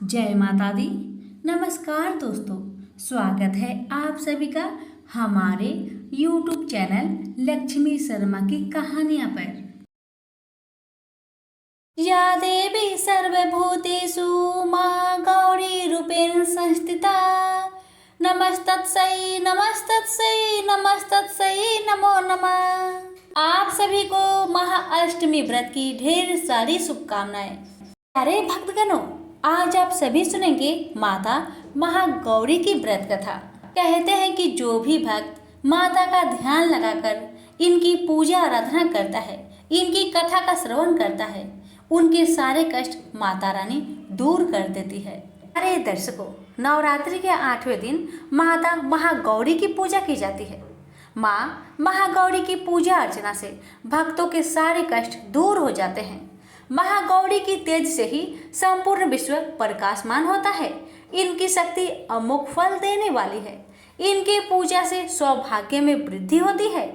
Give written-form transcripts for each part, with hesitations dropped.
जय माता दी। नमस्कार दोस्तों, स्वागत है आप सभी का हमारे YouTube चैनल लक्ष्मी शर्मा की कहानियां पर। या देवी सर्वभूतेषु मां गौरी रूपेण संस्थिता, नमस्तस्यै नमस्तस्यै नमस्तस्यै नमो नमः। आप सभी को महाअष्टमी व्रत की ढेर सारी शुभकामनाएं। अरे भक्तगणों, आज आप सभी सुनेंगे माता महागौरी की व्रत कथा। कहते हैं कि जो भी भक्त माता का ध्यान लगाकर इनकी पूजा आराधना करता है, इनकी कथा का श्रवण करता है, उनके सारे कष्ट माता रानी दूर कर देती है। अरे दर्शकों, नवरात्रि के 8वें दिन माता महागौरी की पूजा की जाती है। माँ महागौरी की पूजा अर्चना से भक्तों के सारे कष्ट दूर हो जाते हैं। महागौरी की तेज से ही संपूर्ण विश्व प्रकाशमान होता है। इनकी शक्ति अमोघ फल देने वाली है। इनके पूजा से सौभाग्य में वृद्धि होती है।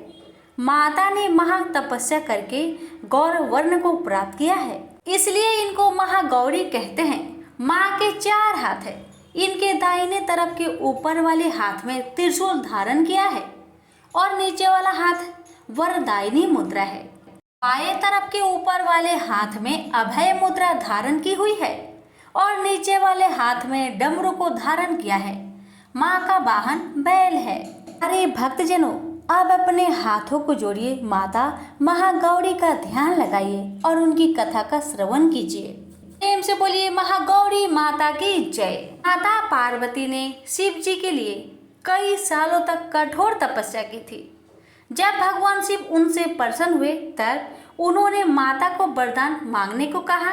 माता ने महा तपस्या करके गौर वर्ण को प्राप्त किया है, इसलिए इनको महागौरी कहते हैं। माँ के 4 हाथ है। इनके दाहिने तरफ के ऊपर वाले हाथ में त्रिशूल धारण किया है और नीचे वाला हाथ वरदायिनी मुद्रा है। बाएं तरफ के ऊपर वाले हाथ में अभय मुद्रा धारण की हुई है और नीचे वाले हाथ में डमरू को धारण किया है। माँ का वाहन बैल है। अरे भक्तजनों, अब अपने हाथों को जोड़िए, माता महागौरी का ध्यान लगाइए और उनकी कथा का श्रवण कीजिए। प्रेम से बोलिए महागौरी माता की जय। माता पार्वती ने शिव जी के लिए कई सालों तक कठोर तपस्या की थी। जब भगवान शिव उनसे प्रसन्न हुए तब उन्होंने माता को वरदान मांगने को कहा।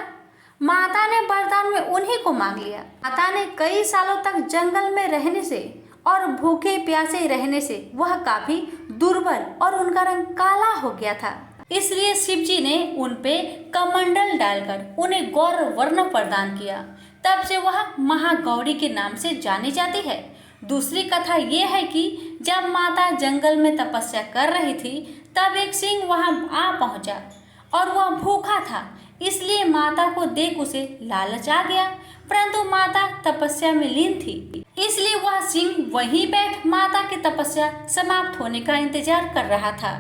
माता ने वरदान में उन्हीं को मांग लिया। माता ने कई सालों तक जंगल में रहने से और भूखे प्यासे रहने से वह काफी दुर्बल और उनका रंग काला हो गया था। इसलिए शिव जी ने उन पे कमंडल डालकर उन्हें गौर वर्ण प्रदान किया। तब से वह महागौरी के नाम से जानी जाती है। दूसरी कथा ये है कि जब माता जंगल में तपस्या कर रही थी तब एक सिंह वहां आ पहुंचा और वह भूखा था, इसलिए माता को देख उसे लालच आ गया। परंतु माता तपस्या में लीन थी, इसलिए वह सिंह वहीं बैठ माता की तपस्या समाप्त होने का इंतजार कर रहा था।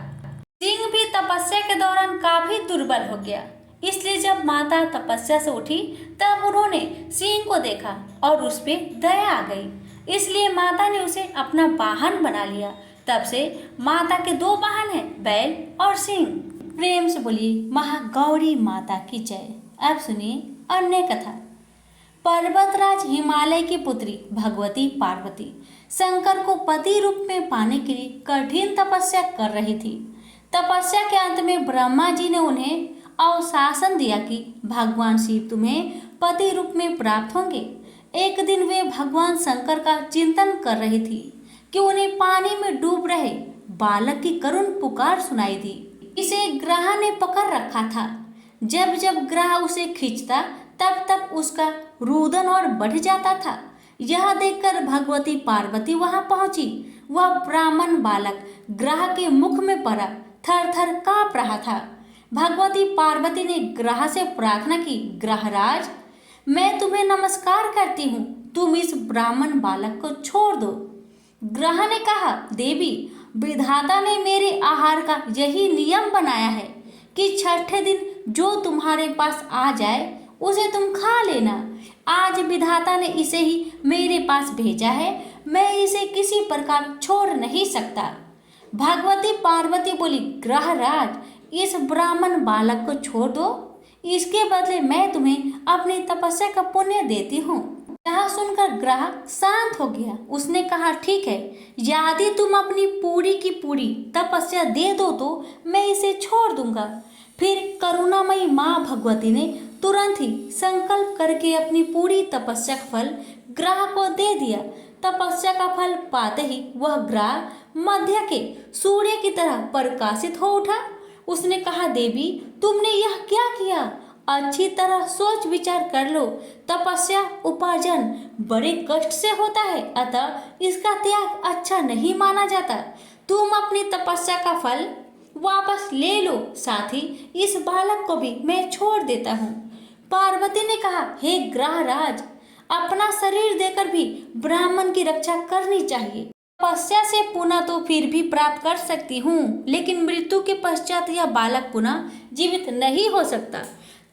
सिंह भी तपस्या के दौरान काफी दुर्बल हो गया, इसलिए जब माता तपस्या से उठी तब उन्होंने सिंह को देखा और उस पे दया आ गई, इसलिए माता ने उसे अपना वाहन बना लिया। तब से माता के 2 वाहन हैं, बैल और सिंह। प्रेम से बोलिए महागौरी माता की जय। अब सुनिए अन्य कथा। पर्वतराज हिमालय की पुत्री भगवती पार्वती शंकर को पति रूप में पाने के लिए कठिन तपस्या कर रही थी। तपस्या के अंत में ब्रह्मा जी ने उन्हें आश्वासन दिया कि भगवान शिव तुम्हें पति रूप में प्राप्त होंगे। एक दिन वे भगवान शंकर का चिंतन कर रही थी कि उन्हें पानी में डूब रहे बालक की करुण पुकार सुनाई दी। इसे ग्रह ने पकड़ रखा था। जब जब ग्रह उसे खींचता तब तब उसका रुदन और बढ़ जाता था। यह देखकर भगवती पार्वती वहां पहुंची। वह ब्राह्मण बालक ग्रह के मुख में पड़ा, थर थर कांप रहा था। भगवती पार्वती ने ग्रह से प्रार्थना की, ग्रहराज मैं तुम्हें नमस्कार करती हूँ, तुम इस ब्राह्मण बालक को छोड़ दो। ग्रह ने कहा, देवी विधाता ने मेरे आहार का यही नियम बनाया है कि 6ठे दिन जो तुम्हारे पास आ जाए उसे तुम खा लेना। आज विधाता ने इसे ही मेरे पास भेजा है, मैं इसे किसी प्रकार छोड़ नहीं सकता। भगवती पार्वती बोली, ग्रहराज इस ब्राह्मण बालक को छोड़ दो, इसके बदले मैं तुम्हें अपनी तपस्या का पुण्य देती हूँ। यह सुनकर ग्रह शांत हो गया। उसने कहा, ठीक है, यदि तुम अपनी पूरी की पूरी तपस्या दे दो तो मैं इसे छोड़ दूंगा। फिर करुणामयी माँ भगवती ने तुरंत ही संकल्प करके अपनी पूरी तपस्या का फल ग्रह को दे दिया। तपस्या का फल पाते ही वह ग्रह मध्य के सूर्य की तरह प्रकाशित हो उठा। उसने कहा, देवी तुमने यह क्या किया? अच्छी तरह सोच विचार कर लो। तपस्या उपार्जन बड़े कष्ट से होता है, अतः इसका त्याग अच्छा नहीं माना जाता। तुम अपनी तपस्या का फल वापस ले लो, साथ ही इस बालक को भी मैं छोड़ देता हूँ। पार्वती ने कहा, हे ग्रहराज अपना शरीर देकर भी ब्राह्मण की रक्षा करनी चाहिए। तपस्या से पुनः तो फिर भी प्राप्त कर सकती हूँ, लेकिन मृत्यु के पश्चात यह बालक पुनः जीवित नहीं हो सकता।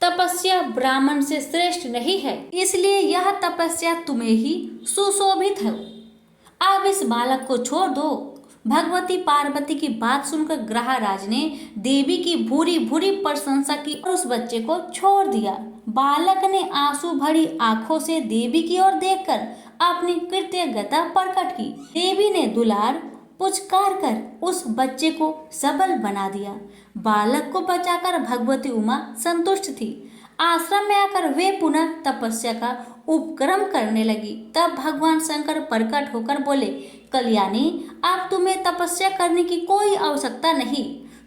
तपस्या ब्राह्मण से श्रेष्ठ नहीं है, इसलिए यह तपस्या तुम्हें ही सुशोभित है। अब इस बालक को छोड़ दो। भगवती पार्वती की बात सुनकर ग्रहराज ने देवी की भूरी भूरी प्रशंसा की और उस बच्चे को छोड़ दिया। बालक ने आंसू भरी आंखों से देवी की ओर देखकर अपनी कृतज्ञता प्रकट की। देवी ने दुलार पुचकार कर उस बच्चे को सबल बना दिया। बालक को बचाकर भगवती उमा संतुष्ट थी। आश्रम में आकर वे पुनः तपस्या का उपक्रम करने लगी। तब भगवान शंकर प्रकट होकर बोले, कल्याणी, अब तुम्हें तपस्या करने की कोई आवश्यकता नहीं।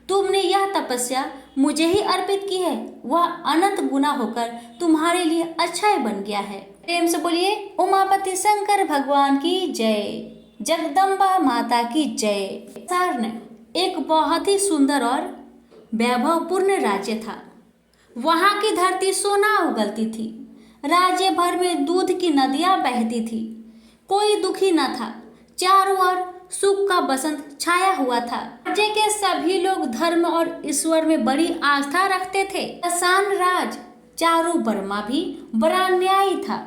तुमने यह तपस्या मुझे ही अर्पित की है, वह अनंत गुना होकर तुम्हारे लिए अक्षय बन गया है। प्रेम से बोलिए उमापति शंकर भगवान की जय, जगदम्बा माता की जय। सारन एक बहुत ही सुंदर और वैभवपूर्ण राज्य था। वहाँ की धरती सोना उगलती थी। राज्य भर में दूध की नदियां बहती थी। कोई दुखी न था। चारों ओर सुख का बसंत छाया हुआ था। राज्य के सभी लोग धर्म और ईश्वर में बड़ी आस्था रखते थे। किसान राज चारु वर्मा भी बड़ा न्यायी था।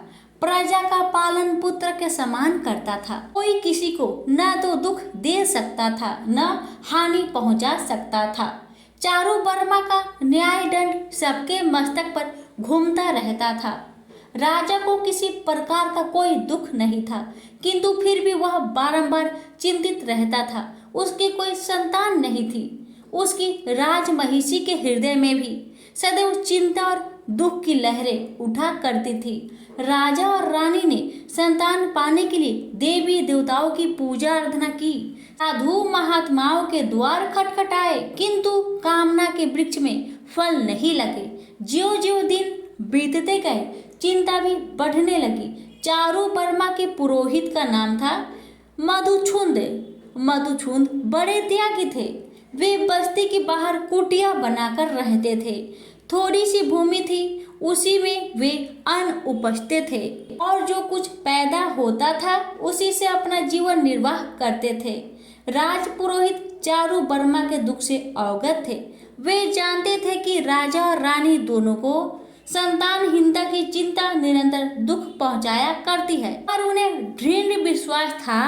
प्रजा का पालन पुत्र के समान करता था। कोई किसी को न तो दुख दे सकता था, न हानि पहुंचा सकता था। चारु वर्मा का न्याय दंड सबके मस्तक पर घूमता रहता था। राजा को किसी प्रकार का कोई दुख नहीं था, किंतु फिर भी वह बारंबार चिंतित रहता था। उसकी कोई संतान नहीं थी। उसकी राजमहिषी के हृदय में भी सदैव चिंता और दुख की लहरें उठा करती थी। राजा और रानी ने संतान पाने के लिए देवी देवताओं की पूजा आराधना की। साधु महात्माओं के द्वार खटखटाए, किंतु कामना के वृक्ष में फल नहीं लगे। ज्यों ज्यों दिन बीतते गए, चिंता भी बढ़ने लगी। चारु वर्मा के पुरोहित का नाम था मधुछुंद। मधुछुंद बड़े त्यागी थे। वे बस्ती के बाहर कुटिया बनाकर रहते थे। थोड़ी सी भूमि थी, उसी में वे अन्न उपजते थे और जो कुछ पैदा होता था उसी से अपना जीवन निर्वाह करते थे। राज पुरोहित चारु वर्मा के दुख से अवगत थे। वे जानते थे कि राजा और रानी दोनों को संतानहीनता की चिंता निरंतर दुख पहुंचाया करती है, पर उन्हें दृढ़ विश्वास था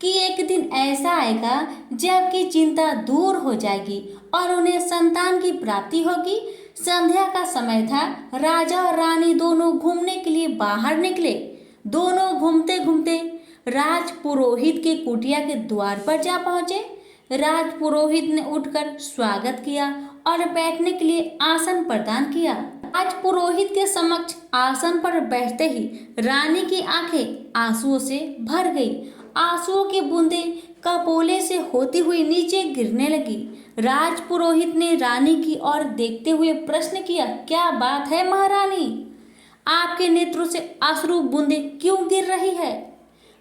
कि एक दिन ऐसा आएगा जबकि चिंता दूर हो जाएगी और उन्हें संतान की प्राप्ति होगी। संध्या का समय था। राजा और रानी दोनों घूमने के लिए बाहर निकले। दोनों घूमते घूमते राज पुरोहित के कुटिया के द्वार पर जा पहुंचे। राज पुरोहित ने उठकर स्वागत किया और बैठने के लिए आसन प्रदान किया। राज पुरोहित के समक्ष आसन पर बैठते ही रानी की आंखें आंसुओं से भर गई। आंसुओं की बूंदें कपोले से होती हुई नीचे गिरने लगी। राज पुरोहित ने रानी की ओर देखते हुए प्रश्न किया, क्या बात है महारानी? आपके नेत्रों से अश्रु बूंदें क्यों गिर रही है?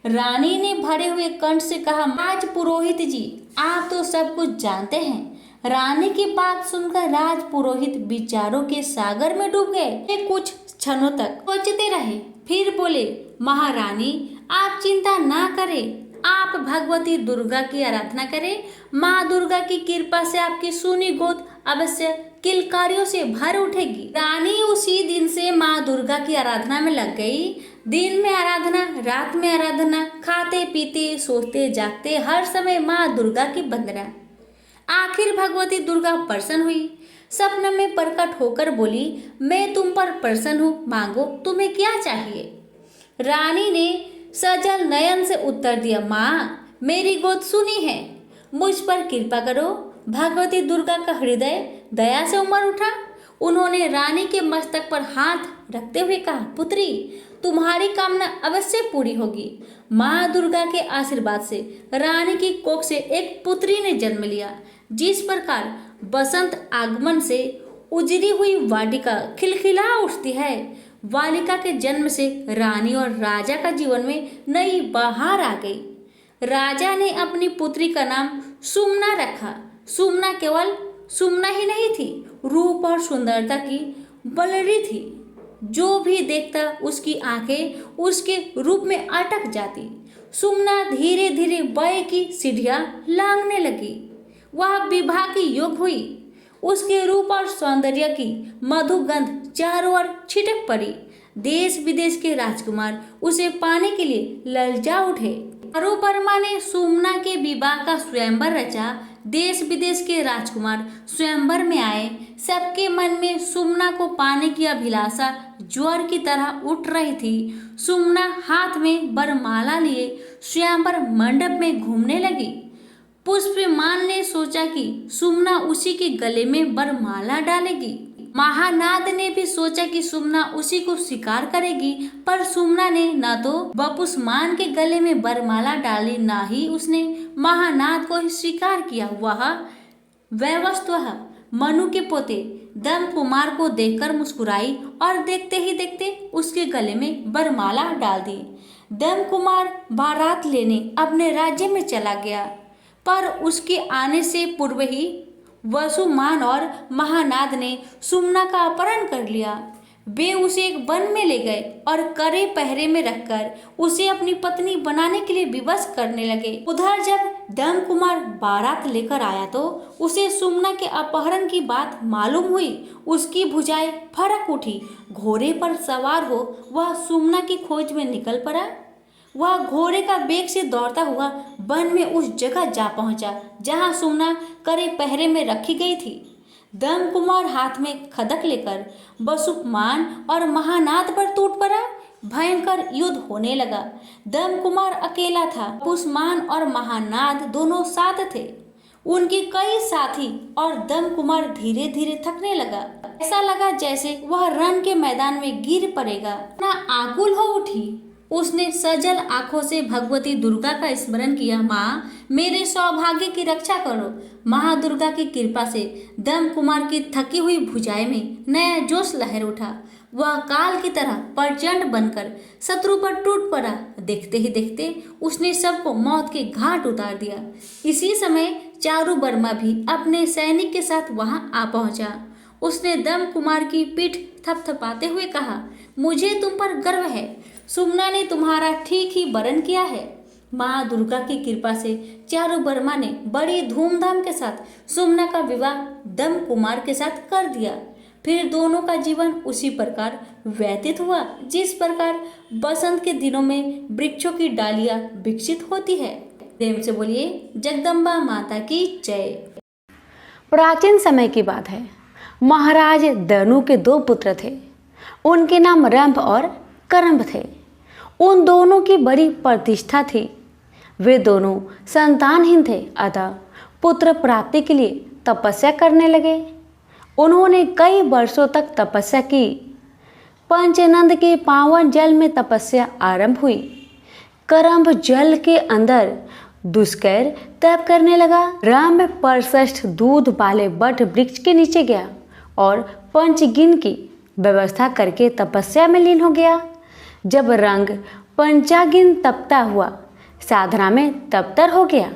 रानी ने भरे हुए कंठ से कहा, राज पुरोहित जी, आप तो सब कुछ जानते हैं। रानी की बात सुनकर राज पुरोहित विचारों के सागर में डूब गए। वे कुछ क्षणों तक सोचते रहे, फिर बोले, महारानी आप चिंता ना करें। आप भगवती दुर्गा की आराधना करें। माँ दुर्गा की कृपा से आपकी सूनी गोद अवश्य किलकारियों से भर उठेगी। रानी उसी दिन से माँ दुर्गा की आराधना में लग गई। दिन में आराधना, रात में आराधना, खाते पीते सोते जागते हर समय माँ दुर्गा की वंदना। आखिर भगवती दुर्गा प्रसन्न हुई। सपने में प्रकट होकर बोली, मैं तुम पर प्रसन्न हूँ, मांगो तुम्हें क्या चाहिए। रानी ने सजल नयन से उत्तर दिया, माँ मेरी गोद सुनी है, मुझ पर कृपा करो। भगवती दुर्गा का हृदय दया से उमड़ उठा। उन्होंने रानी के मस्तक पर हाथ रखते हुए कहा, पुत्री तुम्हारी कामना अवश्य पूरी होगी। माँ दुर्गा के आशीर्वाद से रानी की कोख से एक पुत्री ने जन्म लिया। जिस प्रकार बसंत आगमन से उजरी हुई वाटिका खिलखिला उठती है, बालिका के जन्म से रानी और राजा का जीवन में नई बहार आ गई। राजा ने अपनी पुत्री का नाम सुमना रखा। सुमना केवल सुमना ही नहीं थी, रूप और सुंदरता की बलरी थी। जो भी देखता उसकी आंखें उसके रूप में अटक जाती। सुमना धीरे धीरे वय की सीढ़ियां लांघने लगी। वह विवाह की योग्य हुई। उसके रूप और सौंदर्य की मधुगंध चारों ओर छिटक पड़ी। देश विदेश के राजकुमार उसे पाने के लिए ललचा उठे। चारू वर्मा ने सुमना के विवाह का स्वयंवर रचा। देश विदेश के राजकुमार स्वयंवर में आए। सबके मन में सुमना को पाने की अभिलाषा ज्वार की तरह उठ रही थी। सुमना हाथ में वरमाला लिए स्वयंवर मंडप में घूमने लगी। पुष्पमान ने सोचा कि सुमना उसी के गले में वरमाला डालेगी। महानाद ने भी सोचा कि सुमना उसी को स्वीकार करेगी, पर सुमना ने न तो बपुष्मान के गले में वरमाला डाली, न ही उसने महानाद को स्वीकार किया। वह वैवस्वतः मनु के पोते दम कुमार को देखकर मुस्कुराई और देखते ही देखते उसके गले में वरमाला डाल दी। दम कुमार बारात लेने अपने राज्य में चला गया, पर उसके आने से पूर्व ही वसुमान और महानाद ने सुमना का अपहरण कर लिया। वे उसे एक वन में ले गए और कड़े पहरे में रखकर उसे अपनी पत्नी बनाने के लिए विवश करने लगे। उधर जब दम कुमार बारात लेकर आया तो उसे सुमना के अपहरण की बात मालूम हुई। उसकी भुजाएं फड़क उठी। घोड़े पर सवार हो वह सुमना की खोज में निकल पड़ा। वह घोड़े का बेग से दौड़ता हुआ वन में उस जगह जा पहुंचा जहां सुमना कड़े पहरे में रखी गई थी। दम कुमार हाथ में खदक लेकर बसुपमान और महानाद पर टूट पड़ा। भयंकर युद्ध होने लगा। दम कुमार अकेला था। पुष्मान और महानाद दोनों साथ थे। उनके कई साथी और दम कुमार धीरे धीरे थकने लगा। ऐसा लगा जैसे वह रण के मैदान में गिर पड़ेगा। ना आकुल हो उठी। उसने सजल आंखों से भगवती दुर्गा का स्मरण किया। माँ, मेरे सौभाग्य की रक्षा करो। महादुर्गा की कृपा से दम कुमार की थकी हुई भुजाएं में नया जोश लहर उठा। वह काल की तरह प्रचंड बनकर शत्रु पर टूट पड़ा। देखते ही देखते उसने सबको मौत के घाट उतार दिया। इसी समय चारू वर्मा भी अपने सैनिक के साथ वहां आ पहुंचा। उसने दम कुमार की पीठ थपथपाते हुए कहा, मुझे तुम पर गर्व है। सुमना ने तुम्हारा ठीक ही वरण किया है। माँ दुर्गा की कृपा से चारू वर्मा ने बड़ी धूमधाम के साथ सुमना का विवाह दम कुमार के साथ कर दिया। फिर दोनों का जीवन उसी प्रकार व्यतीत हुआ जिस प्रकार बसंत के दिनों में वृक्षों की डालियां विकसित होती है। प्रेम से बोलिए जगदम्बा माता की जय। प्राचीन समय की बात है। महाराज दनु के 2 पुत्र थे। उनके नाम रंभ और करम्भ थे। उन दोनों की बड़ी प्रतिष्ठा थी। वे दोनों संतानहीन थे, अतः पुत्र प्राप्ति के लिए तपस्या करने लगे। उन्होंने कई वर्षों तक तपस्या की। पंचनंद के पावन जल में तपस्या आरंभ हुई। करम्भ जल के अंदर दुष्कर तप करने लगा। रंभ परश्रेष्ठ दूध वाले वट वृक्ष के नीचे गया और पंचगिन की व्यवस्था करके तपस्या में लीन हो गया। जब रंग पंचागिन तपता हुआ साधना में तपतर हो गया,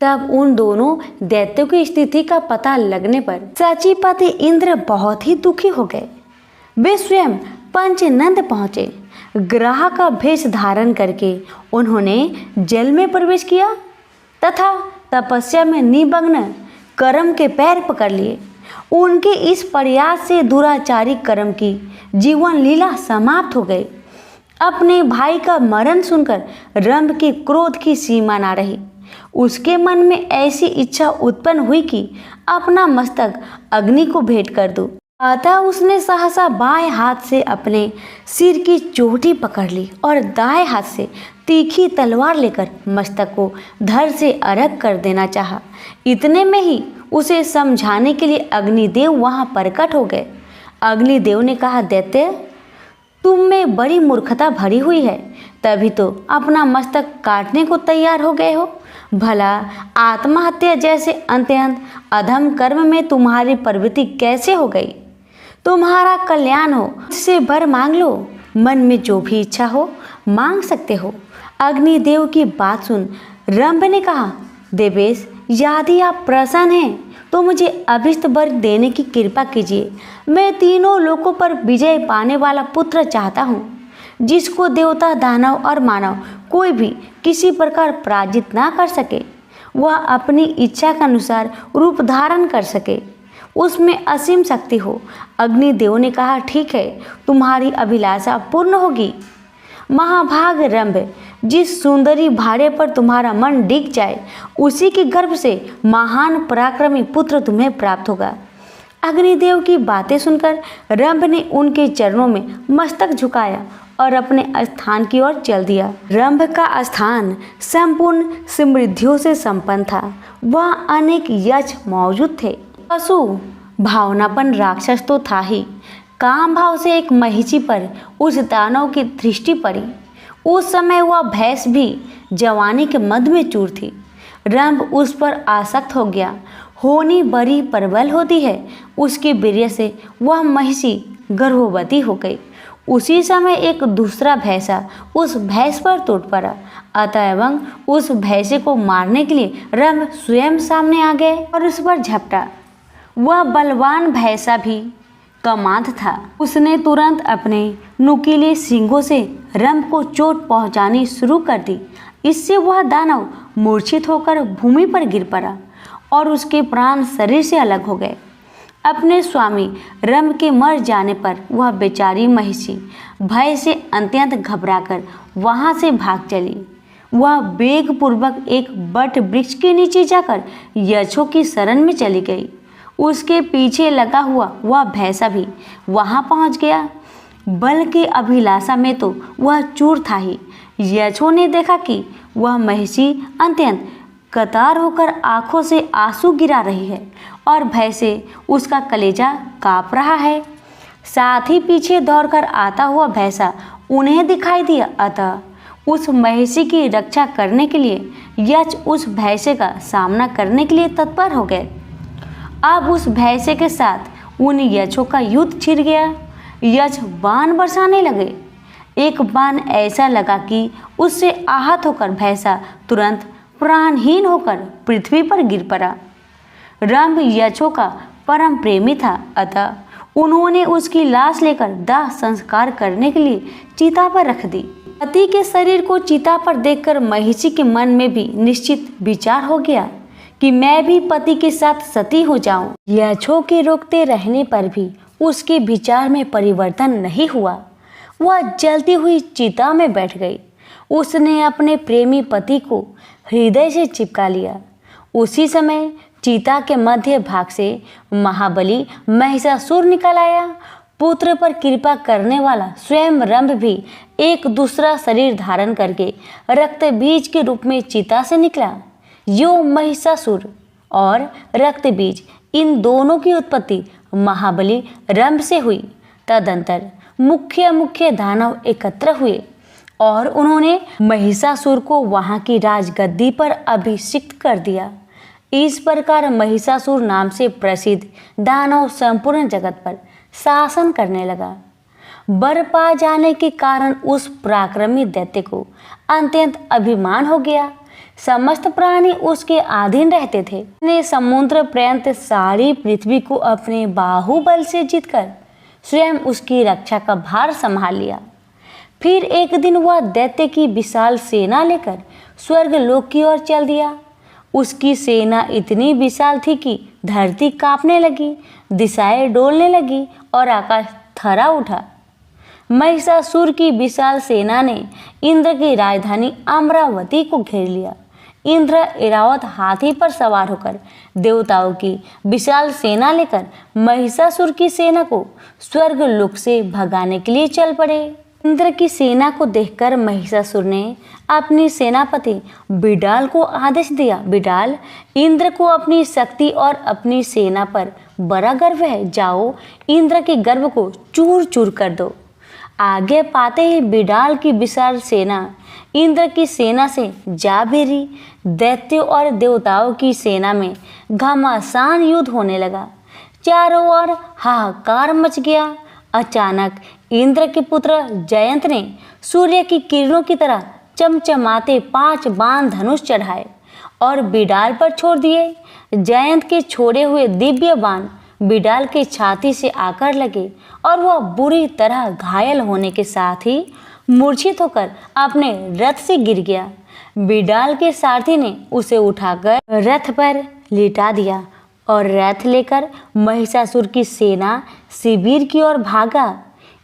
तब उन दोनों दैत्यों की स्थिति का पता लगने पर सचिपति इंद्र बहुत ही दुखी हो गए। वे स्वयं पंचनंद पहुँचे। ग्राह का भेष धारण करके उन्होंने जल में प्रवेश किया तथा तपस्या में निमग्न करम के पैर पकड़ लिए। उनके इस प्रयास से दुराचारी करम की जीवन लीला समाप्त हो गई। अपने भाई का मरण सुनकर रंभ के क्रोध की सीमा ना रही। उसके मन में ऐसी इच्छा उत्पन्न हुई कि अपना मस्तक अग्नि को भेंट कर दूं। अतः उसने सहसा बाएं हाथ से अपने सिर की चोटी पकड़ ली और दाएं हाथ से तीखी तलवार लेकर मस्तक को धड़ से अलग कर देना चाहा। इतने में ही उसे समझाने के लिए अग्निदेव वहां प्रकट हो गए। अग्निदेव ने कहा, दैत्य, तुम में बड़ी मूर्खता भरी हुई है, तभी तो अपना मस्तक काटने को तैयार हो गए हो। भला आत्महत्या जैसे अत्यंत अधम कर्म में तुम्हारी प्रवृत्ति कैसे हो गई? तुम्हारा कल्याण हो, इससे वर मांग लो। मन में जो भी इच्छा हो मांग सकते हो। अग्निदेव की बात सुन रंभ ने कहा, देवेश, यदि आप प्रसन्न हैं तो मुझे अभिष्ट वर देने की कृपा कीजिए। मैं तीनों लोकों पर विजय पाने वाला पुत्र चाहता हूँ, जिसको देवता, दानव और मानव कोई भी किसी प्रकार पराजित ना कर सके। वह अपनी इच्छा के अनुसार रूप धारण कर सके, उसमें असीम शक्ति हो। अग्निदेव ने कहा, ठीक है, तुम्हारी अभिलाषा पूर्ण होगी। महाभाग रंभ, जिस सुंदरी भार्य पर तुम्हारा मन डिग जाए, उसी के गर्भ से महान पराक्रमी पुत्र तुम्हें प्राप्त होगा। अग्निदेव की बातें सुनकर रंभ ने उनके चरणों में मस्तक झुकाया और अपने स्थान की ओर चल दिया। रंभ का स्थान संपूर्ण समृद्धियों से संपन्न था। वह अनेक यक्ष मौजूद थे। पशु भावनापन राक्षस तो था ही, काम भाव से एक महिषी पर उस दानव की दृष्टि पड़ी। उस समय वह भैंस भी जवानी के मद में चूर थी। रंभ उस पर आसक्त हो गया। होनी बड़ी प्रबल होती है, उसके वीर्य से वह महिषी गर्भवती हो गई। उसी समय एक दूसरा भैंसा उस भैंस पर टूट पड़ा। अतएव उस भैंसे को मारने के लिए रंभ स्वयं सामने आ गए और उस पर झपटा। वह बलवान भैंसा भी कमांध था। उसने तुरंत अपने नुकीले सींगों से रंभ को चोट पहुंचानी शुरू कर दी। इससे वह दानव मूर्छित होकर भूमि पर गिर पड़ा और उसके प्राण शरीर से अलग हो गए। अपने स्वामी रंभ के मर जाने पर वह बेचारी महिषी भय से अत्यंत घबराकर वहां से भाग चली। वह वेगपूर्वक एक बट वृक्ष के नीचे जाकर यक्षों की शरण में चली गई। उसके पीछे लगा हुआ वह भैंसा भी वहां पहुंच गया। बल की अभिलाषा में तो वह चूर था ही। यक्षों ने देखा कि वह महिषी अत्यंत कतार होकर आंखों से आंसू गिरा रही है और भय से उसका कलेजा कांप रहा है। साथ ही पीछे दौड़कर आता हुआ भैंसा उन्हें दिखाई दिया। अतः उस महिषी की रक्षा करने के लिए यक्ष उस भैंसे का सामना करने के लिए तत्पर हो गए। अब उस भैंसे के साथ उन यक्षों का युद्ध छिड़ गया। यक्ष बाण बरसाने लगे। एक बाण ऐसा लगा कि उससे आहत होकर भैंसा तुरंत प्राणहीन होकर पृथ्वी पर गिर पड़ा। रंभ यक्षों का परम प्रेमी था, अतः उन्होंने उसकी लाश लेकर दाह संस्कार करने के लिए चिता पर रख दी। पति के शरीर को चिता पर देखकर महिषी के मन में भी निश्चित विचार हो गया कि मैं भी पति के साथ सती हो जाऊं। यक्षों के रोकते रहने पर भी उसके विचार में परिवर्तन नहीं हुआ। वह जलती हुई चिता में बैठ गई। उसने अपने प्रेमी पति को हृदय से चिपका लिया। उसी समय चिता के मध्य भाग से महाबली महिषासुर निकल आया। पुत्र पर कृपा करने वाला स्वयं रंभ भी एक दूसरा शरीर धारण करके रक्त बीज के रूप में चिता से निकला। यो महिषासुर और रक्त बीज, इन दोनों की उत्पत्ति महाबली रंभ से हुई। तदंतर मुख्य दानव एकत्र हुए और उन्होंने महिषासुर को वहां की राजगद्दी पर अभिषिक्त कर दिया। इस प्रकार महिषासुर नाम से प्रसिद्ध दानव संपूर्ण जगत पर शासन करने लगा। वर पा जाने के कारण उस पराक्रमी दैत्य को अत्यंत अभिमान हो गया। समस्त प्राणी उसके अधीन रहते थे। उसने समुद्र पर्यंत सारी पृथ्वी को अपने बाहुबल से जीतकर स्वयं उसकी रक्षा का भार संभाल लिया। फिर एक दिन वह दैत्य की विशाल सेना लेकर स्वर्ग लोक की ओर चल दिया। उसकी सेना इतनी विशाल थी कि धरती कांपने लगी, दिशाएं डोलने लगी और आकाश थरा उठा। महिषासुर की विशाल सेना ने इंद्र की राजधानी अमरावती को घेर लिया। इंद्र ऐरावत हाथी पर सवार होकर देवताओं की विशाल सेना लेकर महिषासुर की सेना को स्वर्ग लोक से भगाने के लिए चल पड़े। इंद्र की सेना को देखकर महिषासुर ने अपनी सेनापति बिडाल को आदेश दिया, बिडाल, इंद्र को अपनी शक्ति और अपनी सेना पर बड़ा गर्व है, जाओ इंद्र के गर्व को चूर चूर कर दो। आगे पाते ही बिडाल की विशाल सेना इंद्र की सेना से जा भिड़ी। दैत्यों और देवताओं की सेना में घमासान युद्ध होने लगा। चारों ओर हाहाकार मच गया। अचानक इंद्र के पुत्र जयंत ने सूर्य की किरणों की तरह चमचमाते 5 बाण धनुष चढ़ाए और बिडाल पर छोड़ दिए। जयंत के छोड़े हुए दिव्य बाण बिडाल के छाती से आकर लगे और वह बुरी तरह घायल होने के साथ ही मूर्छित होकर अपने रथ से गिर गया। बिडाल के सारथी ने उसे उठाकर रथ पर लिटा दिया और रथ लेकर महिषासुर की सेना शिविर की ओर भागा।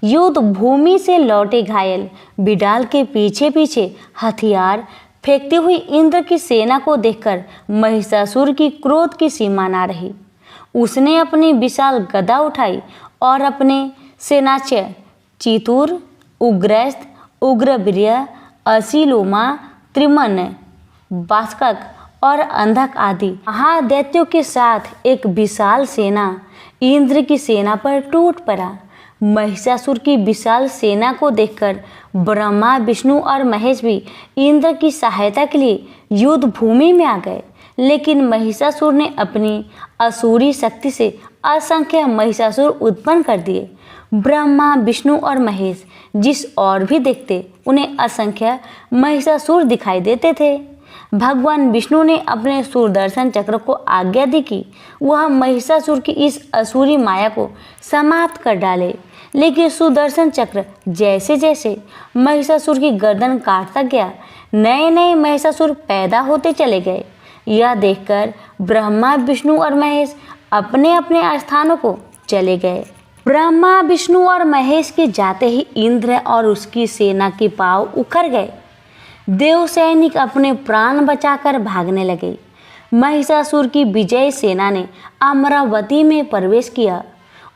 युद्ध भूमि से लौटे घायल बिडाल के पीछे पीछे हथियार फेंकती हुई इंद्र की सेना को देखकर महिषासुर की क्रोध की सीमा ना रही। उसने अपनी विशाल गदा उठाई और अपने सेनाचय चितूर, उग्रस्त, उग्रवीर्य, असीलोमा, त्रिमन, बास्कक और अंधक आदि महादैत्यों के साथ एक विशाल सेना इंद्र की सेना पर टूट पड़ा। महिषासुर की विशाल सेना को देखकर ब्रह्मा, विष्णु और महेश भी इंद्र की सहायता के लिए युद्ध भूमि में आ गए। लेकिन महिषासुर ने अपनी असुरी शक्ति से असंख्य महिषासुर उत्पन्न कर दिए। ब्रह्मा, विष्णु और महेश जिस और भी देखते उन्हें असंख्य महिषासुर दिखाई देते थे। भगवान विष्णु ने अपने सुदर्शन चक्र को आज्ञा दी कि वह महिषासुर की इस असुरी माया को समाप्त कर डाले। लेकिन सुदर्शन चक्र जैसे जैसे महिषासुर की गर्दन काटता गया, नए नए महिषासुर पैदा होते चले गए। यह देखकर ब्रह्मा, विष्णु और महेश अपने अपने स्थानों को चले गए। ब्रह्मा, विष्णु और महेश के जाते ही इंद्र और उसकी सेना के पांव उखड़ गए। देव सैनिक अपने प्राण बचाकर भागने लगे। महिषासुर की विजयी सेना ने अमरावती में प्रवेश किया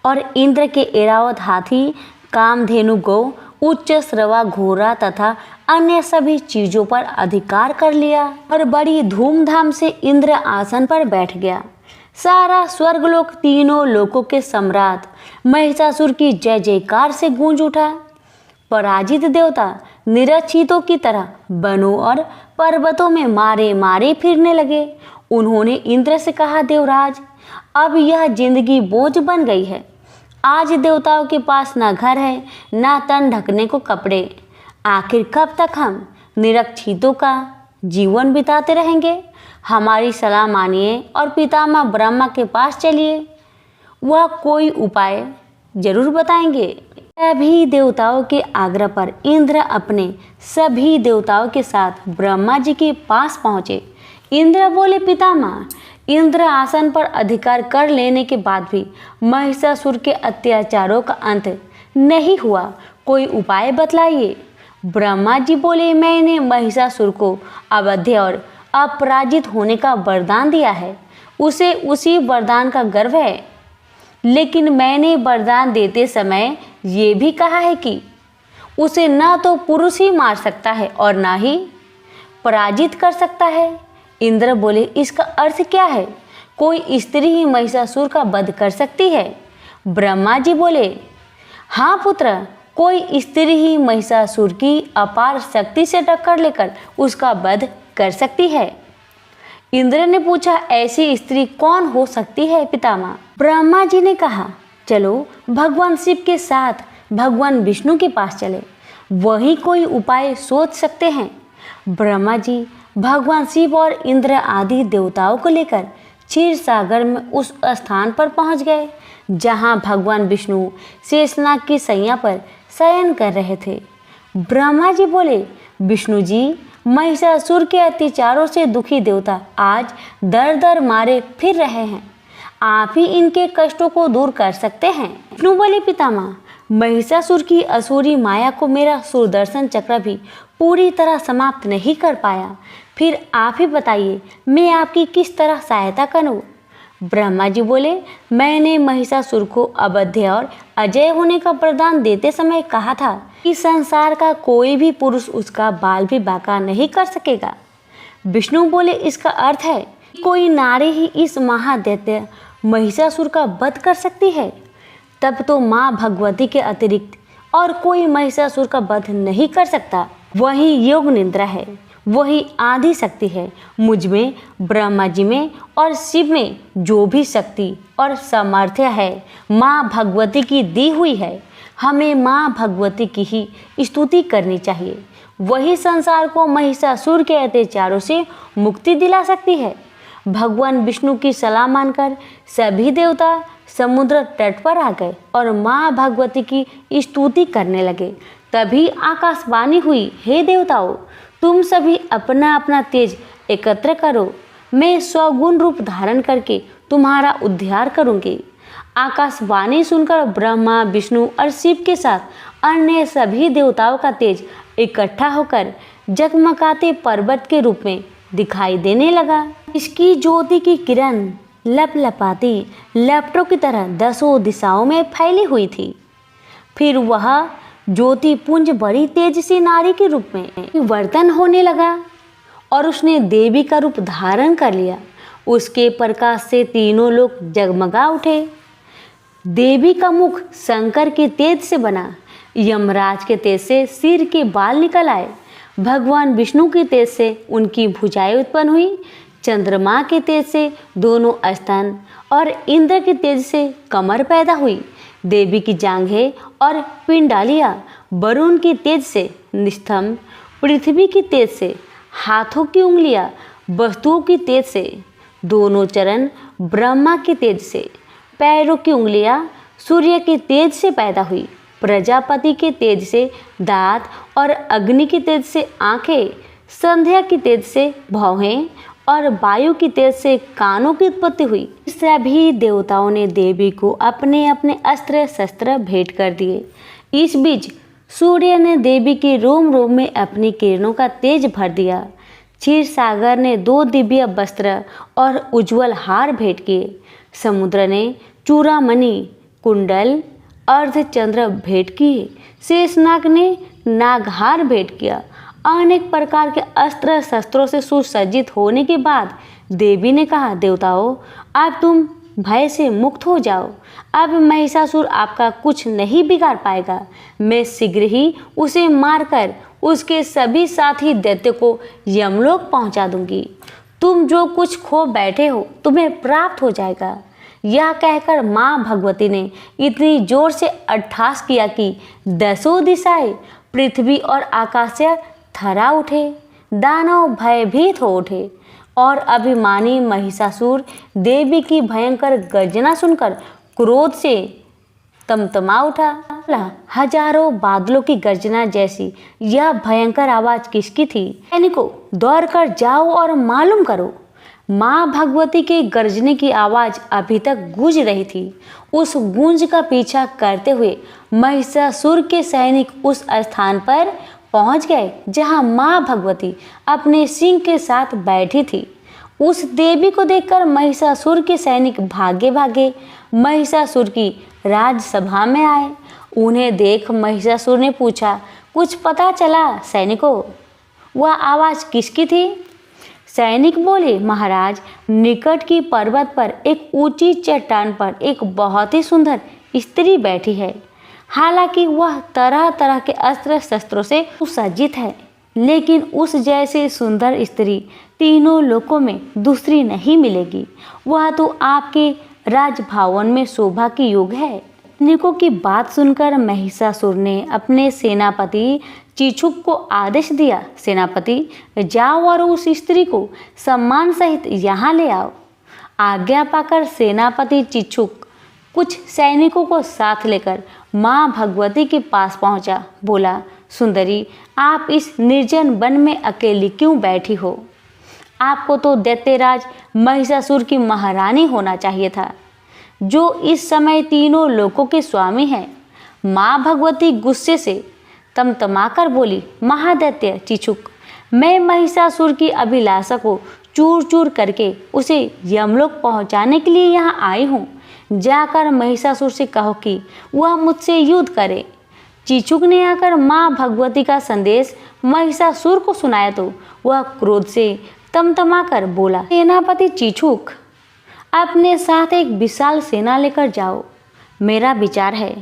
और इंद्र के ऐरावत हाथी, कामधेनु गौ, उच्च श्रवा घोड़ा तथा अन्य सभी चीजों पर अधिकार कर लिया और बड़ी धूमधाम से इंद्र आसन पर बैठ गया। सारा स्वर्गलोक, तीनों लोकों के सम्राट महिषासुर की जय जयकार से गूंज उठा। पराजित देवता निरक्षितों की तरह वनों और पर्वतों में मारे मारे फिरने लगे। उन्होंने इंद्र से कहा, देवराज, अब यह जिंदगी बोझ बन गई है। आज देवताओं के पास ना घर है, ना तन ढकने को कपड़े। आखिर कब तक हम निरक्षितों का जीवन बिताते रहेंगे? हमारी सलाह मानिए और पितामह ब्रह्मा के पास चलिए, वह कोई उपाय जरूर बताएंगे। सभी देवताओं के आग्रह पर इंद्र अपने सभी देवताओं के साथ ब्रह्मा जी के पास पहुँचे। इंद्र बोले, पितामह, इंद्र आसन पर अधिकार कर लेने के बाद भी महिषासुर के अत्याचारों का अंत नहीं हुआ, कोई उपाय बतलाइए। ब्रह्मा जी बोले, मैंने महिषासुर को अवध्य और अपराजित होने का वरदान दिया है। उसे उसी वरदान का गर्व है, लेकिन मैंने वरदान देते समय ये भी कहा है कि उसे न तो पुरुष ही मार सकता है और ना ही पराजित कर सकता है। इंद्र बोले, इसका अर्थ क्या है? कोई स्त्री ही महिषासुर का वध कर सकती है? ब्रह्मा जी बोले, हाँ पुत्र, कोई स्त्री ही महिषासुर की अपार शक्ति से टक्कर लेकर उसका वध कर सकती है। इंद्र ने पूछा, ऐसी स्त्री कौन हो सकती है पितामह? ब्रह्मा जी ने कहा, चलो भगवान शिव के साथ भगवान विष्णु के पास चले, वही कोई उपाय सोच सकते हैं। ब्रह्मा जी भगवान शिव और इंद्र आदि देवताओं को लेकर क्षीर सागर में उस स्थान पर पहुंच गए जहां भगवान विष्णु शेषनाग की सैया पर शयन कर रहे थे। ब्रह्मा जी बोले, विष्णु जी, महिषासुर के अत्याचारों से दुखी देवता आज दर दर मारे फिर रहे हैं, आप ही इनके कष्टों को दूर कर सकते हैं। विष्णु बोले, पितामह, महिषासुर की असुरी माया को मेरा सुदर्शन चक्र भी पूरी तरह समाप्त नहीं कर पाया, फिर आप ही बताइए मैं आपकी किस तरह सहायता करूं? ब्रह्मा जी बोले, मैंने महिषासुर को अवध्य और अजय होने का वरदान देते समय कहा था कि संसार का कोई भी पुरुष उसका बाल भी बांका नहीं कर सकेगा। विष्णु बोले, इसका अर्थ है कोई नारी ही इस महादैत्य महिषासुर का वध कर सकती है। तब तो माँ भगवती के अतिरिक्त और कोई महिषासुर का वध नहीं कर सकता। वही योग निद्रा है, वही आदि शक्ति है। मुझ में, ब्रह्मा जी में और शिव में जो भी शक्ति और सामर्थ्य है माँ भगवती की दी हुई है। हमें माँ भगवती की ही स्तुति करनी चाहिए। वही संसार को महिषासुर के अत्याचारों से मुक्ति दिला सकती है। भगवान विष्णु की सलाह मानकर सभी देवता समुद्र तट पर आ गए और माँ भगवती की स्तुति करने लगे। तभी आकाशवाणी हुई, हे देवताओं, तुम सभी अपना अपना तेज एकत्र करो, मैं स्वगुण रूप धारण करके तुम्हारा उद्धार करूंगी। आकाशवाणी सुनकर ब्रह्मा, विष्णु और शिव के साथ अन्य सभी देवताओं का तेज इकट्ठा होकर जगमगाते पर्वत के रूप में दिखाई देने लगा। इसकी ज्योति की किरण लपलपाती लपटों की तरह दसों दिशाओं में फैली हुई थी। फिर वह ज्योति पुंज बड़ी तेज से नारी के रूप में परिवर्तन होने लगा और उसने देवी का रूप धारण कर लिया। उसके प्रकाश से तीनों लोग जगमगा उठे। देवी का मुख शंकर के तेज से बना, यमराज के तेज से सिर के बाल निकल आए, भगवान विष्णु के तेज से उनकी भुजाएं उत्पन्न हुई, चंद्रमा के तेज से दोनों स्तन और इंद्र के तेज से कमर पैदा हुई। देवी की जांघें और पिंडालियाँ वरुण की तेज से निस्तंभ, पृथ्वी की तेज से हाथों की उंगलियाँ, वस्तुओं की तेज से दोनों चरण, ब्रह्मा की तेज से पैरों की उंगलियाँ सूर्य के तेज से पैदा हुई, प्रजापति के तेज से दांत और अग्नि की तेज से आंखें, संध्या की तेज से भौहें और वायु की तेज से कानों की उत्पत्ति हुई। सभी देवताओं ने देवी को अपने अपने अस्त्र शस्त्र भेंट कर दिए। इस बीच सूर्य ने देवी के रोम रोम में अपनी किरणों का तेज भर दिया। क्षीर सागर ने 2 दिव्य वस्त्र और उज्जवल हार भेंट किए। समुद्र ने चूड़ामणि, कुंडल, अर्धचंद्र भेंट किए। शेषनाग ने नागहार भेंट किया। अनेक प्रकार के अस्त्र शस्त्रों से सुसज्जित होने के बाद देवी ने कहा, देवताओं, अब तुम भय से मुक्त हो जाओ। अब महिषासुर आपका कुछ नहीं बिगाड़ पाएगा। मैं शीघ्र ही उसे मारकर उसके सभी साथी दैत्य को यमलोक पहुंचा दूंगी। तुम जो कुछ खो बैठे हो तुम्हें प्राप्त हो जाएगा। यह कहकर माँ भगवती ने इतनी जोर से अट्टहास किया कि 10 दिशाएं, पृथ्वी और आकाश से थर्रा उठे। दानव भयभीत हो उठे और अभिमानी महिषासुर देवी की भयंकर गर्जना सुनकर क्रोध से तमतमा उठा। हजारों बादलों की गर्जना जैसी यह भयंकर आवाज किसकी थी? सैनिकों, दौड़कर जाओ और मालूम करो। माँ भगवती के गर्जने की आवाज अभी तक गूंज रही थी। उस गूंज का पीछा करते हुए महिषासुर के सैनिक उस स्थान पर पहुंच गए जहां माँ भगवती अपने सिंह के साथ बैठी थी। उस देवी को देखकर महिषासुर के सैनिक भागे भागे महिषासुर की राजसभा में आए। उन्हें देख महिषासुर ने पूछा, कुछ पता चला सैनिकों? वह आवाज किसकी थी? सैनिक बोले, महाराज, निकट की पर्वत पर एक ऊंची चट्टान पर एक बहुत ही सुंदर स्त्री बैठी है। हालांकि वह तरह तरह के अस्त्र शस्त्रों से सुसज्जित है, लेकिन उस जैसे सुंदर स्त्री तीनों लोकों में दूसरी नहीं मिलेगी। वह तो आपके राजभवन में शोभा की योग है। सैनिकों की बात सुनकर महिषासुर ने अपने सेनापति चिछुक को आदेश दिया, सेनापति, जाओ और उस स्त्री को सम्मान सहित यहाँ ले आओ। आज्ञा पाकर सेनापति चिछुक कुछ सैनिकों को साथ लेकर माँ भगवती के पास पहुँचा। बोला, सुंदरी, आप इस निर्जन वन में अकेली क्यों बैठी हो? आपको तो दैत्यराज महिषासुर की महारानी होना चाहिए था, जो इस समय तीनों लोकों के स्वामी हैं। माँ भगवती गुस्से से तमतमाकर बोली, महादैत्य चिछुक, मैं महिषासुर की अभिलाषा को चूर चूर करके उसे यमलोक पहुंचाने के लिए यहाँ आई हूँ। जाकर महिषासुर से कहो कि वह मुझसे युद्ध करे। चिछुक ने आकर माँ भगवती का संदेश महिषासुर को सुनाया तो वह क्रोध से तमतमाकर बोला, सेनापति चिछुक, अपने साथ एक विशाल सेना लेकर जाओ। मेरा विचार है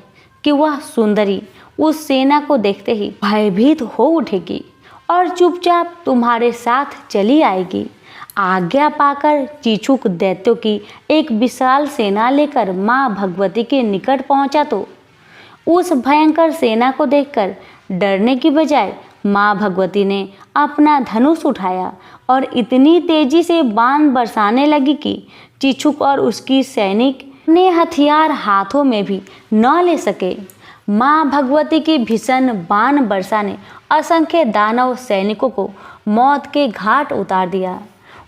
कि वह सुंदरी उस सेना को देखते ही भयभीत हो उठेगी और चुपचाप तुम्हारे साथ चली आएगी। आज्ञा पाकर चिछुक दैत्यों की एक विशाल सेना लेकर माँ भगवती के निकट पहुंचा तो उस भयंकर सेना को देखकर डरने की बजाय माँ भगवती ने अपना धनुष उठाया और इतनी तेजी से बाण बरसाने लगी कि चिचुक और उसकी सैनिक ने हथियार हाथों में भी न ले सके। माँ भगवती की भीषण बाण वर्षा ने असंख्य दानव सैनिकों को मौत के घाट उतार दिया।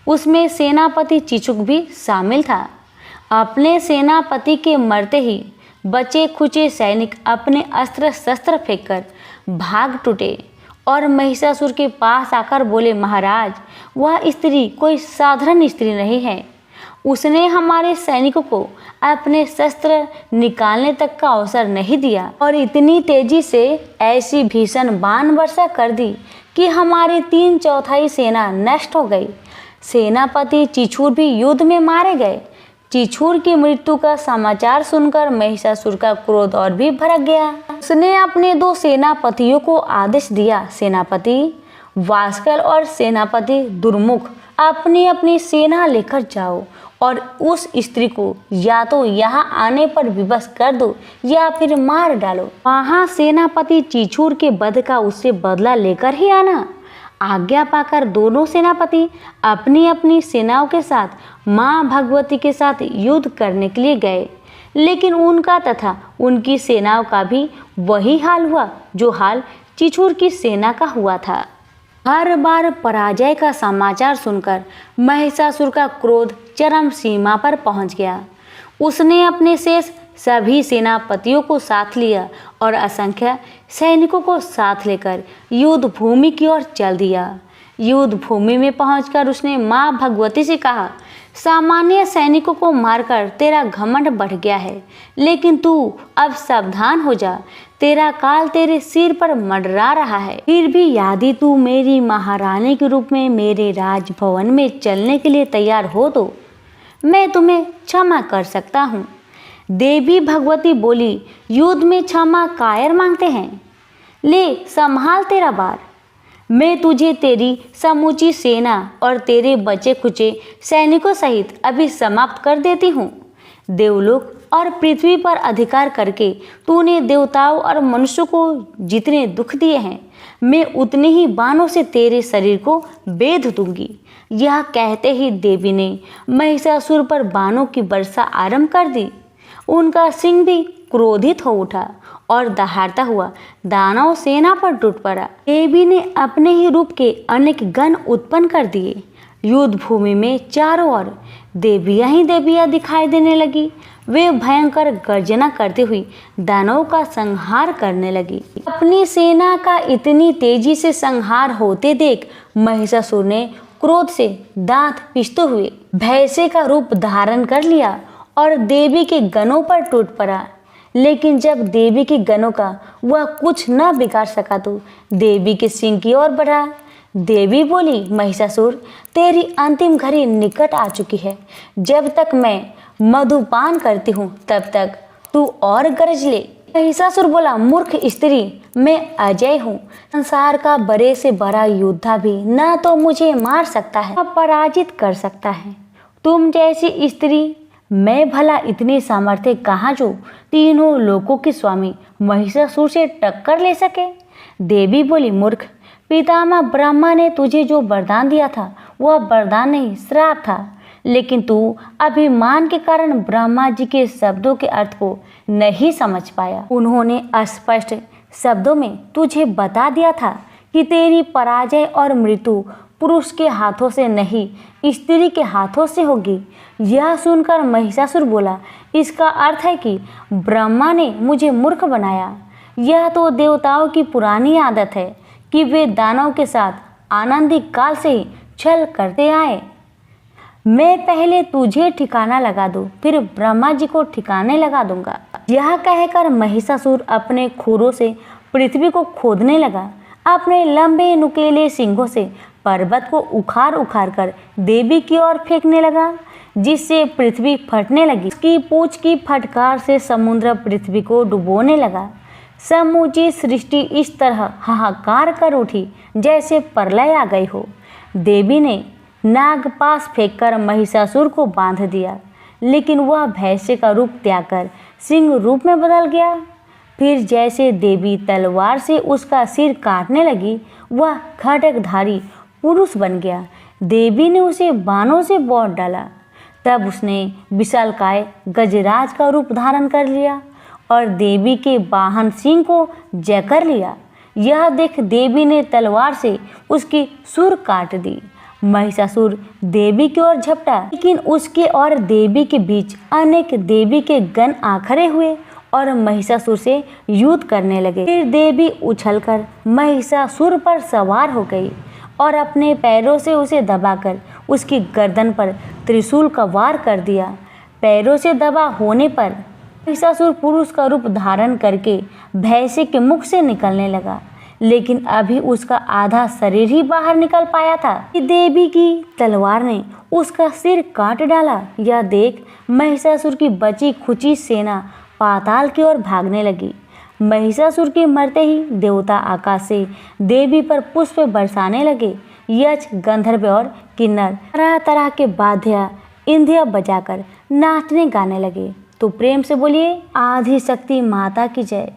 उसमें सेनापति चिचुक भी शामिल था। अपने सेनापति के मरते ही बचे खुचे सैनिक अपने अस्त्र शस्त्र फेंककर भाग टूटे और महिषासुर के पास आकर बोले, महाराज, वह स्त्री कोई साधारण स्त्री नहीं है। उसने हमारे सैनिकों को अपने शस्त्र निकालने तक का अवसर नहीं दिया और इतनी तेजी से ऐसी भीषण बाण वर्षा कर दी कि हमारी 3/4 सेना नष्ट हो गई। सेनापति चिचूर भी युद्ध में मारे गए। चिचूर की मृत्यु का समाचार सुनकर महिषासुर का क्रोध और भी भड़क गया। उसने अपने 2 सेनापतियों को आदेश दिया, सेनापति वास्कर और सेनापति दुर्मुख, अपनी अपनी सेना लेकर जाओ और उस स्त्री को या तो यहाँ आने पर विवश कर दो या फिर मार डालो। वहाँ सेनापति चिचूर के वध का उससे बदला लेकर ही आना। आज्ञा पाकर दोनों सेनापति अपनी अपनी सेनाओं के साथ माँ भगवती के साथ युद्ध करने के लिए गए, लेकिन उनका तथा उनकी सेनाओं का भी वही हाल हुआ जो हाल चिचूर की सेना का हुआ था। हर बार पराजय का समाचार सुनकर महिषासुर का क्रोध चरम सीमा पर पहुंच गया। उसने अपने शेष सभी सेनापतियों को साथ लिया और असंख्य सैनिकों को साथ लेकर युद्ध भूमि की ओर चल दिया। युद्ध भूमि में पहुंचकर उसने माँ भगवती से कहा, सामान्य सैनिकों को मारकर तेरा घमंड बढ़ गया है, लेकिन तू अब सावधान हो जा, तेरा काल तेरे सिर पर मंडरा रहा है। फिर भी यदि तू मेरी महारानी के रूप में मेरे राजभवन में चलने के लिए तैयार हो तो मैं तुम्हें क्षमा कर सकता हूँ। देवी भगवती बोली, युद्ध में क्षमा कायर मांगते हैं, ले संभाल तेरा बार। मैं तुझे तेरी समूची सेना और तेरे बचे खुचे सैनिकों सहित अभी समाप्त कर देती हूँ। देवलोक और पृथ्वी पर अधिकार करके तूने देवताओं और मनुष्यों को जितने दुख दिए हैं, मैं उतने ही बाणों से तेरे शरीर को बेध दूंगी। यह कहते ही देवी ने महिषासुर पर बाणों की वर्षा आरंभ कर दी। उनका सिंह भी क्रोधित हो उठा और दहाड़ता हुआ दानव सेना पर टूट पड़ा। देवी ने अपने ही रूप के अनेक गण उत्पन्न कर दिए। युद्ध भूमि में चारों ओर देवियां ही देवियां दिखाई देने लगी। वे भयंकर गर्जना करती हुई दानवों का संहार करने लगी। अपनी सेना का इतनी तेजी से संहार होते देख महिषासुर ने क्रोध से दांत पीसते हुए भैंसे का रूप धारण कर लिया और देवी के गणों पर टूट पड़ा। लेकिन जब देवी के गणों का वह कुछ न बिगाड़ सका तो देवी के सिंह की ओर बढ़ा। देवी बोली, महिषासुर, तेरी अंतिम घड़ी निकट आ चुकी है। जब तक मैं मधुपान करती हूँ तब तक तू और गरज ले। महिषासुर बोला, मूर्ख स्त्री, मैं अजय हूँ। संसार का बड़े से बड़ा योद्धा भी न तो मुझे मार सकता है न पराजित कर सकता है। तुम जैसी स्त्री मैं भला इतनी सामर्थ्य कहाँ जो तीनों लोकों के स्वामी महिषासुर से टक्कर ले सके। देवी बोली, मूर्ख, पितामह ब्रह्मा ने तुझे जो वरदान दिया था वह वरदान नहीं श्राप था, लेकिन तू अभिमान के कारण ब्रह्मा जी के शब्दों के अर्थ को नहीं समझ पाया। उन्होंने स्पष्ट शब्दों में तुझे बता दिया था कि तेरी पराजय और मृत्यु पुरुष के हाथों से नहीं स्त्री के हाथों से होगी। यह सुनकर महिषासुर बोला, इसका अर्थ है कि ब्रह्मा ने मुझे मूर्ख बनाया। यह तो देवताओं की पुरानी आदत है कि वे दानव के साथ आनंदी काल से ही छल करते आए। मैं पहले तुझे ठिकाना लगा दूं, फिर ब्रह्मा जी को ठिकाने लगा दूंगा। यह कहकर महिषासुर अपने खुरों से पृथ्वी को खोदने लगा। अपने लंबे नुकीले सींगों से पर्वत को उखाड़ उखाड़ कर देवी की ओर फेंकने लगा, जिससे पृथ्वी फटने लगी। उसकी पूंछ की फटकार से समुद्र पृथ्वी को डुबोने लगा। समूची सृष्टि इस तरह हाहाकार कर उठी जैसे प्रलय आ गई हो। देवी ने नागपाश फेंककर महिषासुर को बांध दिया, लेकिन वह भैंसे का रूप त्याग कर सिंह रूप में बदल गया। फिर जैसे देवी तलवार से उसका सिर काटने लगी, वह खड्गधारी पुरुष बन गया। देवी ने उसे बाणों से बांध डाला। तब उसने विशालकाय गजराज का रूप धारण कर लिया और देवी के वाहन सिंह को जय कर लिया। यह देख देवी ने तलवार से उसकी सुर काट दी। महिषासुर देवी की ओर झपटा, लेकिन उसके और देवी के बीच अनेक देवी के गण आ खड़े हुए और महिषासुर से युद्ध करने लगे। फिर देवी उछलकर महिषासुर पर सवार हो गई और अपने पैरों से उसे दबाकर उसकी गर्दन पर त्रिशूल का वार कर दिया। पैरों से दबा होने पर महिषासुर पुरुष का रूप धारण करके भैंसे के मुख से निकलने लगा, लेकिन अभी उसका आधा शरीर ही बाहर निकल पाया था कि देवी की तलवार ने उसका सिर काट डाला। यह देख महिषासुर की बची खुची सेना पाताल की ओर भागने लगी। महिषासुर के मरते ही देवता आकाश से देवी पर पुष्प बरसाने लगे। यक्ष, गंधर्व और किन्नर तरह तरह के वाद्य इंद्रिया बजाकर नाचने गाने लगे। तो प्रेम से बोलिए आदि शक्ति माता की जय।